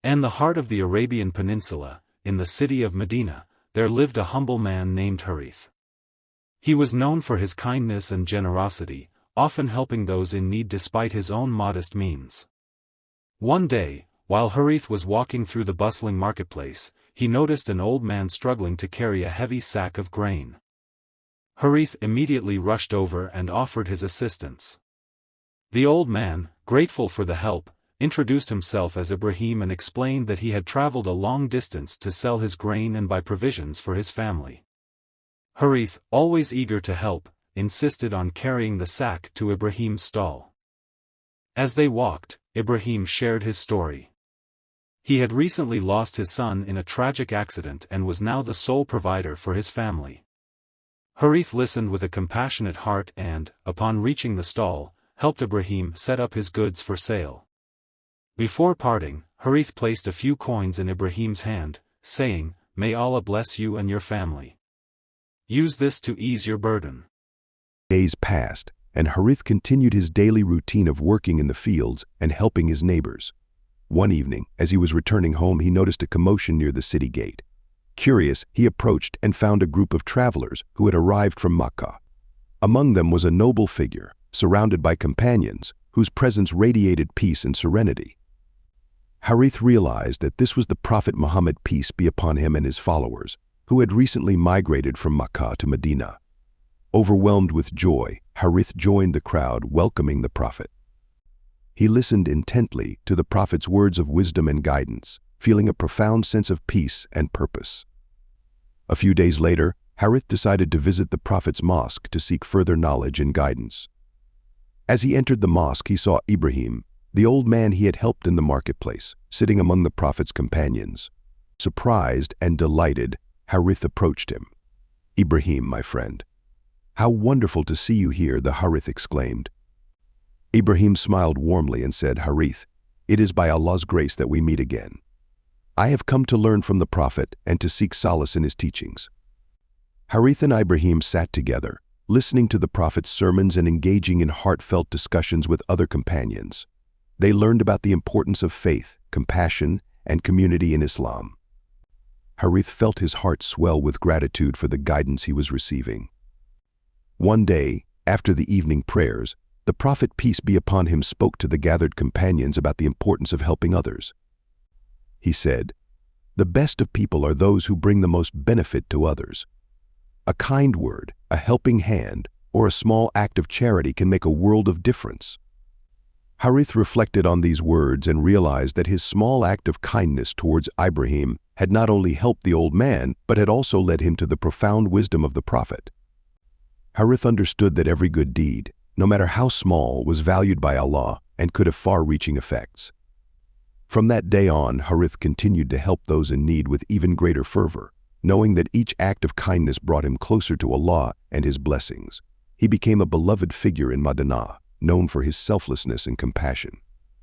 In the heart of the Arabian Peninsula, in the city of Medina, there lived a humble man named Harith. He was known for his kindness and generosity, often helping those in need despite his own modest means. One day, while Harith was walking through the bustling marketplace, he noticed an old man struggling to carry a heavy sack of grain. Harith immediately rushed over and offered his assistance. The old man, grateful for the help, introduced himself as Ibrahim and explained that he had traveled a long distance to sell his grain and buy provisions for his family. Harith, always eager to help, insisted on carrying the sack to Ibrahim's stall. As they walked, Ibrahim shared his story. He had recently lost his son in a tragic accident and was now the sole provider for his family. Harith listened with a compassionate heart and, upon reaching the stall, helped Ibrahim set up his goods for sale. Before parting, Harith placed a few coins in Ibrahim's hand, saying, "May Allah bless you and your family. Use this to ease your burden." Days passed, and Harith continued his daily routine of working in the fields and helping his neighbors. One evening, as he was returning home, he noticed a commotion near the city gate. Curious, he approached and found a group of travelers who had arrived from Makkah. Among them was a noble figure, surrounded by companions, whose presence radiated peace and serenity. Harith realized that this was the Prophet Muhammad, peace be upon him, and his followers, who had recently migrated from Makkah to Medina. Overwhelmed with joy, Harith joined the crowd welcoming the Prophet. He listened intently to the Prophet's words of wisdom and guidance, feeling a profound sense of peace and purpose. A few days later, Harith decided to visit the Prophet's mosque to seek further knowledge and guidance. As he entered the mosque, he saw Ibrahim, the old man he had helped in the marketplace, sitting among the Prophet's companions. Surprised and delighted, Harith approached him. "Ibrahim, my friend. How wonderful to see you here," the Harith exclaimed. Ibrahim smiled warmly and said, "Harith, it is by Allah's grace that we meet again. I have come to learn from the Prophet and to seek solace in his teachings." Harith and Ibrahim sat together, listening to the Prophet's sermons and engaging in heartfelt discussions with other companions. They learned about the importance of faith, compassion, and community in Islam. Harith felt his heart swell with gratitude for the guidance he was receiving. One day, after the evening prayers, the Prophet, peace be upon him, spoke to the gathered companions about the importance of helping others. He said, "The best of people are those who bring the most benefit to others. A kind word, a helping hand, or a small act of charity can make a world of difference." Harith reflected on these words and realized that his small act of kindness towards Ibrahim had not only helped the old man, but had also led him to the profound wisdom of the Prophet. Harith understood that every good deed, no matter how small, was valued by Allah and could have far-reaching effects. From that day on, Harith continued to help those in need with even greater fervor, knowing that each act of kindness brought him closer to Allah and His blessings. He became a beloved figure in Medina, known for his selflessness and compassion.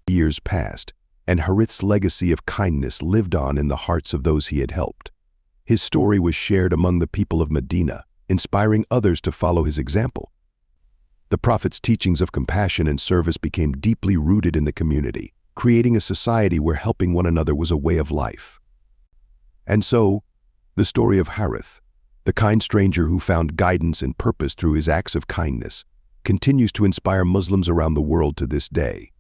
Years passed, and Harith's legacy of kindness lived on in the hearts of those he had helped. His story was shared among the people of Medina, inspiring others to follow his example. The Prophet's teachings of compassion and service became deeply rooted in the community, creating a society where helping one another was a way of life. And so, the story of Harith, the kind stranger who found guidance and purpose through his acts of kindness, continues to inspire Muslims around the world to this day.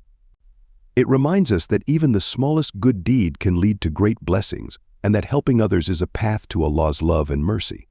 It reminds us that even the smallest good deed can lead to great blessings, and that helping others is a path to Allah's love and mercy.